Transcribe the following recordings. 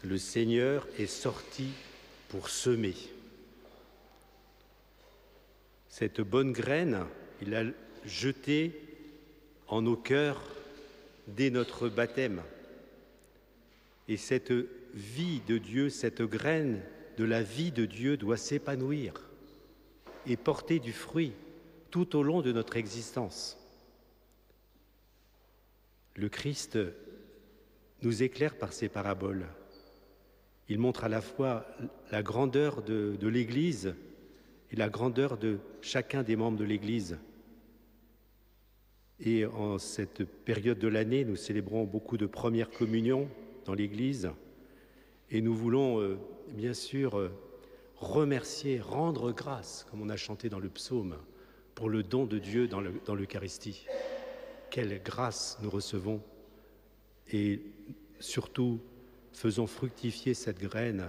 Le Seigneur est sorti pour semer. Cette bonne graine, il l'a jetée en nos cœurs dès notre baptême. Et cette vie de Dieu, cette graine de la vie de Dieu doit s'épanouir et porter du fruit tout au long de notre existence. Le Christ nous éclaire par ses paraboles. Il montre à la fois la grandeur de l'Église et la grandeur de chacun des membres de l'Église. Et en cette période de l'année, nous célébrons beaucoup de premières communions dans l'Église et nous voulons bien sûr remercier, rendre grâce, comme on a chanté dans le psaume, pour le don de Dieu dans l'Eucharistie. Quelle grâce nous recevons et surtout faisons fructifier cette graine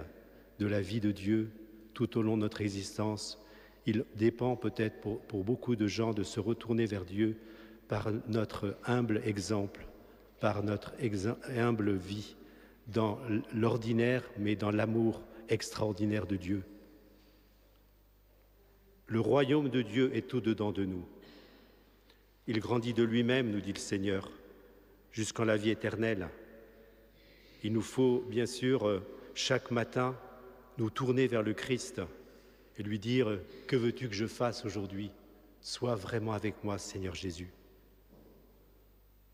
de la vie de Dieu tout au long de notre existence. Il dépend peut-être pour beaucoup de gens de se retourner vers Dieu par notre humble exemple, par notre humble vie, dans l'ordinaire, mais dans l'amour extraordinaire de Dieu. Le royaume de Dieu est au-dedans de nous. Il grandit de lui-même, nous dit le Seigneur, jusqu'en la vie éternelle. Il nous faut, bien sûr, chaque matin, nous tourner vers le Christ et lui dire « Que veux-tu que je fasse aujourd'hui ? Sois vraiment avec moi, Seigneur Jésus. »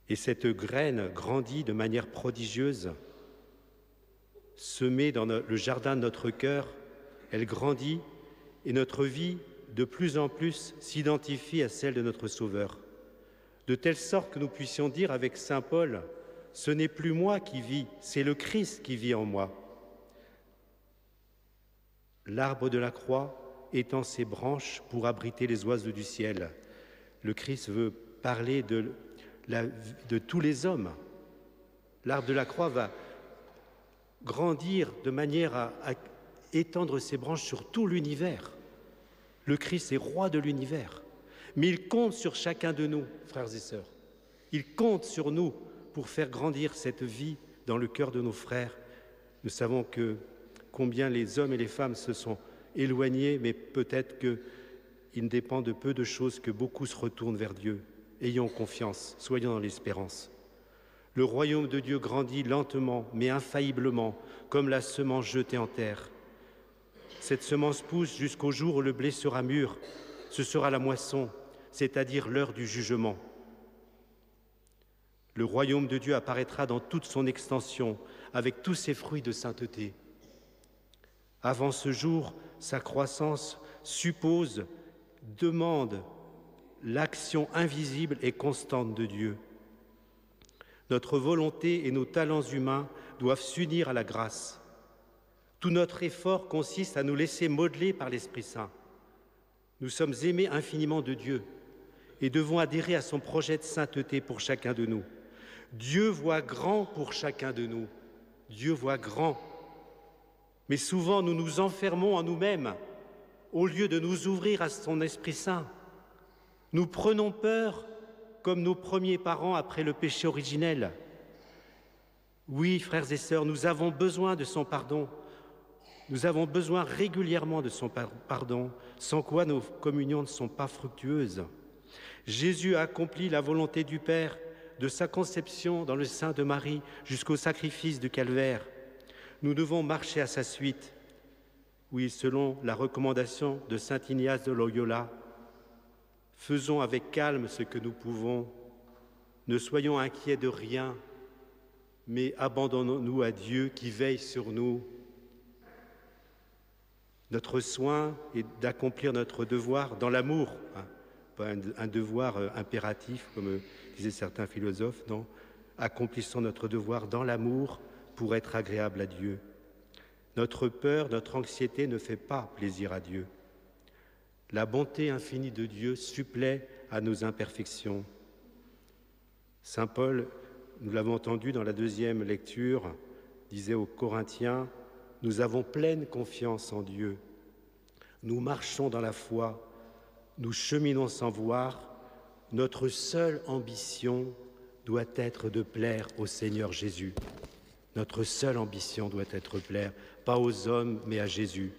Et cette graine grandit de manière prodigieuse, semée dans le jardin de notre cœur, elle grandit et notre vie, de plus en plus, s'identifie à celle de notre Sauveur. De telle sorte que nous puissions dire avec saint Paul, « Ce n'est plus moi qui vis, c'est le Christ qui vit en moi. » L'arbre de la croix étend ses branches pour abriter les oiseaux du ciel. Le Christ veut parler de tous les hommes. L'arbre de la croix va grandir de manière à étendre ses branches sur tout l'univers. Le Christ est roi de l'univers. Mais il compte sur chacun de nous, frères et sœurs. Il compte sur nous pour faire grandir cette vie dans le cœur de nos frères. Nous savons combien les hommes et les femmes se sont éloignés, mais peut-être qu'il dépend de peu de choses que beaucoup se retournent vers Dieu. Ayons confiance, soyons dans l'espérance. Le royaume de Dieu grandit lentement, mais infailliblement, comme la semence jetée en terre. Cette semence pousse jusqu'au jour où le blé sera mûr. Ce sera la moisson, c'est-à-dire l'heure du jugement. Le royaume de Dieu apparaîtra dans toute son extension, avec tous ses fruits de sainteté. Avant ce jour, sa croissance suppose, demande l'action invisible et constante de Dieu. Notre volonté et nos talents humains doivent s'unir à la grâce. Tout notre effort consiste à nous laisser modeler par l'Esprit Saint. Nous sommes aimés infiniment de Dieu et devons adhérer à son projet de sainteté pour chacun de nous. Dieu voit grand pour chacun de nous. Dieu voit grand. Mais souvent, nous nous enfermons en nous-mêmes au lieu de nous ouvrir à son Esprit Saint. Nous prenons peur comme nos premiers parents après le péché originel. Oui, frères et sœurs, nous avons besoin de son pardon. Nous avons besoin régulièrement de son pardon, sans quoi nos communions ne sont pas fructueuses. Jésus a accompli la volonté du Père de sa conception dans le sein de Marie jusqu'au sacrifice du calvaire. Nous devons marcher à sa suite. Oui, selon la recommandation de saint Ignace de Loyola, faisons avec calme ce que nous pouvons, ne soyons inquiets de rien, mais abandonnons-nous à Dieu qui veille sur nous. Notre soin est d'accomplir notre devoir dans l'amour, pas un devoir impératif, comme disaient certains philosophes, non. Accomplissons notre devoir dans l'amour pour être agréable à Dieu. Notre peur, notre anxiété ne fait pas plaisir à Dieu. La bonté infinie de Dieu supplée à nos imperfections. Saint Paul, nous l'avons entendu dans la deuxième lecture, disait aux Corinthiens, « Nous avons pleine confiance en Dieu. Nous marchons dans la foi, nous cheminons sans voir. Notre seule ambition doit être de plaire au Seigneur Jésus. » Notre seule ambition doit être plaire, pas aux hommes, mais à Jésus.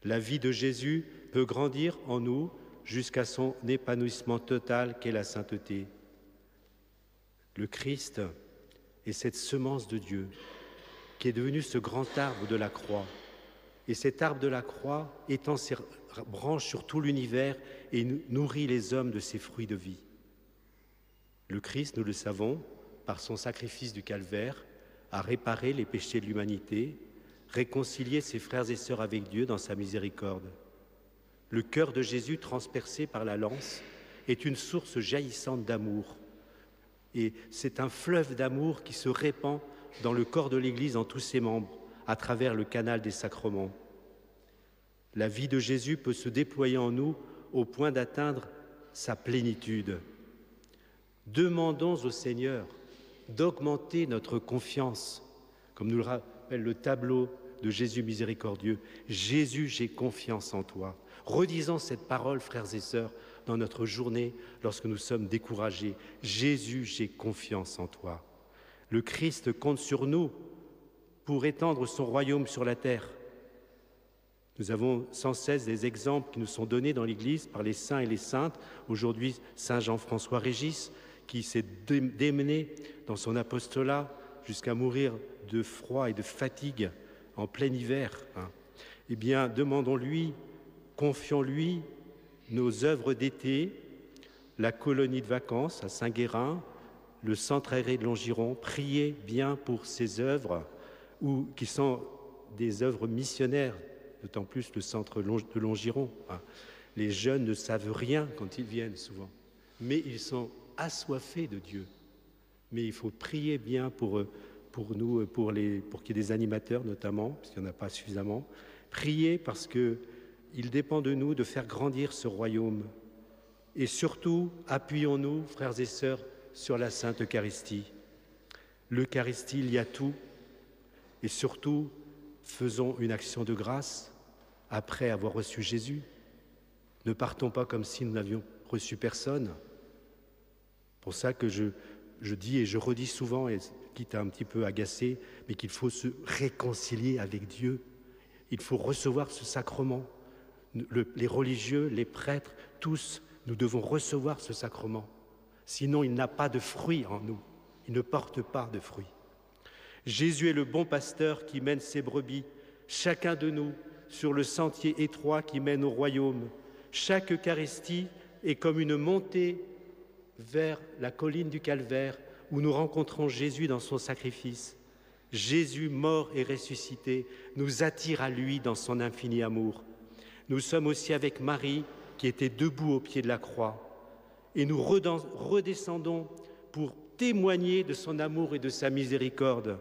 La vie de Jésus peut grandir en nous jusqu'à son épanouissement total qu'est la sainteté. Le Christ est cette semence de Dieu qui est devenu ce grand arbre de la croix. Et cet arbre de la croix étend ses branches sur tout l'univers et nourrit les hommes de ses fruits de vie. Le Christ, nous le savons, par son sacrifice du calvaire, a réparé les péchés de l'humanité, réconcilié ses frères et sœurs avec Dieu dans sa miséricorde. Le cœur de Jésus, transpercé par la lance, est une source jaillissante d'amour. Et c'est un fleuve d'amour qui se répand dans le corps de l'Église en tous ses membres, à travers le canal des sacrements. La vie de Jésus peut se déployer en nous au point d'atteindre sa plénitude. Demandons au Seigneur d'augmenter notre confiance, comme nous le rappelle le tableau de Jésus miséricordieux. Jésus, j'ai confiance en toi. Redisons cette parole, frères et sœurs, dans notre journée lorsque nous sommes découragés. Jésus, j'ai confiance en toi. Le Christ compte sur nous pour étendre son royaume sur la terre. Nous avons sans cesse des exemples qui nous sont donnés dans l'Église par les saints et les saintes. Aujourd'hui, Saint Jean-François Régis, qui s'est démené dans son apostolat jusqu'à mourir de froid et de fatigue en plein hiver. Eh bien, demandons-lui, confions-lui nos œuvres d'été, la colonie de vacances à Saint-Guérin, le centre aéré de Longiron. Priez bien pour ces œuvres, qui sont des œuvres missionnaires, d'autant plus le centre de Longiron. Les jeunes ne savent rien quand ils viennent souvent, mais ils sont assoiffés de Dieu. Mais il faut prier bien pour nous, pour qu'il y ait des animateurs notamment, parce qu'il n'y en a pas suffisamment. Priez parce qu'il dépend de nous de faire grandir ce royaume. Et surtout, appuyons-nous, frères et sœurs, sur la Sainte Eucharistie. L'Eucharistie, il y a tout. Et surtout, faisons une action de grâce après avoir reçu Jésus. Ne partons pas comme si nous n'avions reçu personne. C'est pour ça que je dis et je redis souvent, et quitte à un petit peu agacer, mais qu'il faut se réconcilier avec Dieu. Il faut recevoir ce sacrement. Les religieux, les prêtres, tous, nous devons recevoir ce sacrement. Sinon, il n'a pas de fruit en nous. Il ne porte pas de fruit. Jésus est le bon pasteur qui mène ses brebis, chacun de nous, sur le sentier étroit qui mène au royaume. Chaque Eucharistie est comme une montée vers la colline du Calvaire où nous rencontrons Jésus dans son sacrifice. Jésus, mort et ressuscité, nous attire à lui dans son infini amour. Nous sommes aussi avec Marie qui était debout au pied de la croix. Et nous redescendons pour témoigner de son amour et de sa miséricorde.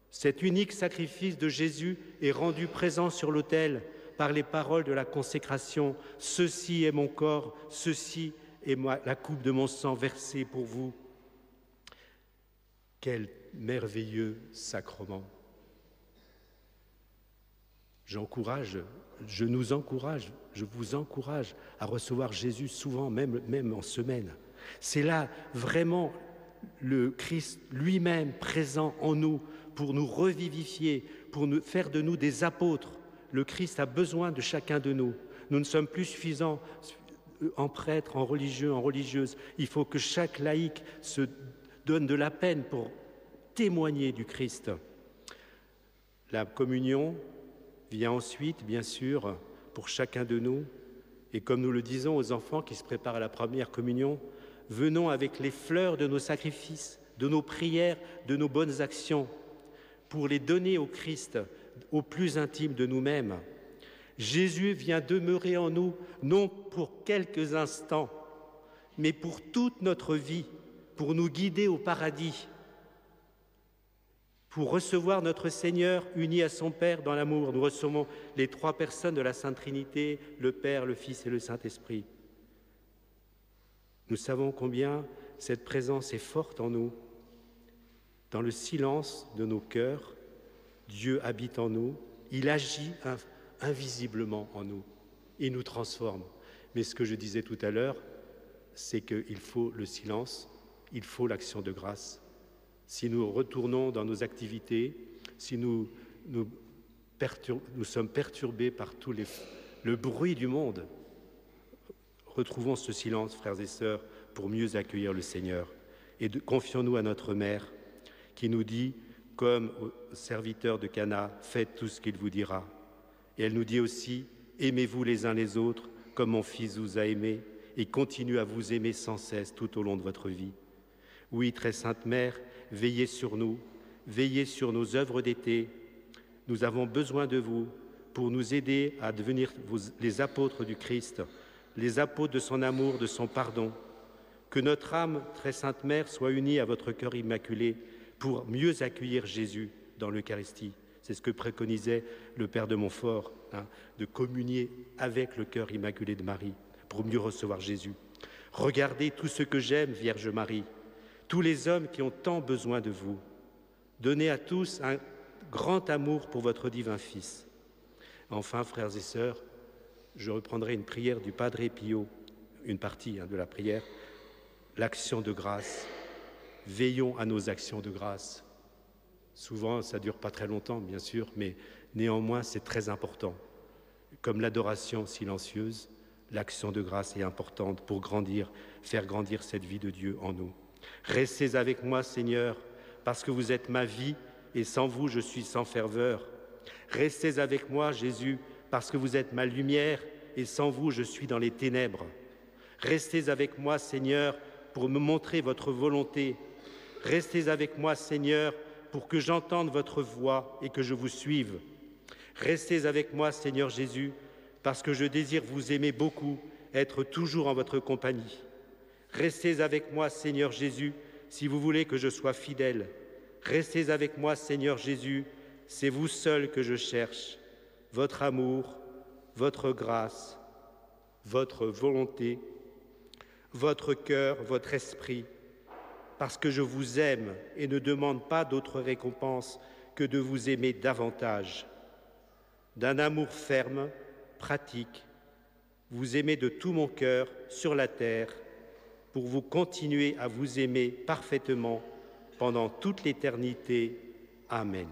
Cet unique sacrifice de Jésus est rendu présent sur l'autel par les paroles de la consécration. « Ceci est mon corps, ceci est la coupe de mon sang versée pour vous. » Quel merveilleux sacrement! Je nous encourage, je vous encourage à recevoir Jésus souvent, même en semaine. C'est là vraiment le Christ lui-même présent en nous pour nous revivifier, pour nous faire de nous des apôtres. Le Christ a besoin de chacun de nous. Nous ne sommes plus suffisants en prêtres, en religieux, en religieuses. Il faut que chaque laïc se donne de la peine pour témoigner du Christ. La communion vient ensuite, bien sûr, pour chacun de nous. Et comme nous le disons aux enfants qui se préparent à la première communion, venons avec les fleurs de nos sacrifices, de nos prières, de nos bonnes actions, pour les donner au Christ, au plus intime de nous-mêmes. Jésus vient demeurer en nous, non pour quelques instants, mais pour toute notre vie, pour nous guider au paradis, pour recevoir notre Seigneur uni à son Père dans l'amour. Nous recevons les trois personnes de la Sainte Trinité, le Père, le Fils et le Saint-Esprit. Nous savons combien cette présence est forte en nous. Dans le silence de nos cœurs, Dieu habite en nous, il agit invisiblement en nous, il nous transforme. Mais ce que je disais tout à l'heure, c'est qu'il faut le silence, il faut l'action de grâce. Si nous retournons dans nos activités, si nous sommes perturbés par le bruit du monde, retrouvons ce silence, frères et sœurs, pour mieux accueillir le Seigneur. Et confions-nous à notre Mère qui nous dit, comme au serviteur de Cana, faites tout ce qu'il vous dira. Et elle nous dit aussi, aimez-vous les uns les autres comme mon Fils vous a aimé et continue à vous aimer sans cesse tout au long de votre vie. Oui, très sainte Mère, veillez sur nous, veillez sur nos œuvres d'été. Nous avons besoin de vous pour nous aider à devenir les apôtres du Christ, les apôtres de son amour, de son pardon. Que notre âme, très sainte Mère, soit unie à votre cœur immaculé pour mieux accueillir Jésus dans l'Eucharistie. C'est ce que préconisait le Père de Montfort, de communier avec le cœur immaculé de Marie pour mieux recevoir Jésus. Regardez tout ce que j'aime, Vierge Marie, tous les hommes qui ont tant besoin de vous. Donnez à tous un grand amour pour votre divin Fils. Enfin, frères et sœurs, je reprendrai une prière du Padre Pio, une partie de la prière, l'action de grâce. Veillons à nos actions de grâce. Souvent, ça ne dure pas très longtemps, bien sûr, mais néanmoins, c'est très important. Comme l'adoration silencieuse, l'action de grâce est importante pour grandir, faire grandir cette vie de Dieu en nous. Restez avec moi, Seigneur, parce que vous êtes ma vie et sans vous, je suis sans ferveur. Restez avec moi, Jésus, parce que vous êtes ma lumière et sans vous, je suis dans les ténèbres. Restez avec moi, Seigneur, pour me montrer votre volonté. Restez avec moi, Seigneur, pour que j'entende votre voix et que je vous suive. Restez avec moi, Seigneur Jésus, parce que je désire vous aimer beaucoup, être toujours en votre compagnie. Restez avec moi, Seigneur Jésus, si vous voulez que je sois fidèle. Restez avec moi, Seigneur Jésus, c'est vous seul que je cherche. Votre amour, votre grâce, votre volonté, votre cœur, votre esprit, parce que je vous aime et ne demande pas d'autre récompense que de vous aimer davantage. D'un amour ferme, pratique, vous aimez de tout mon cœur sur la terre pour vous continuer à vous aimer parfaitement pendant toute l'éternité. Amen.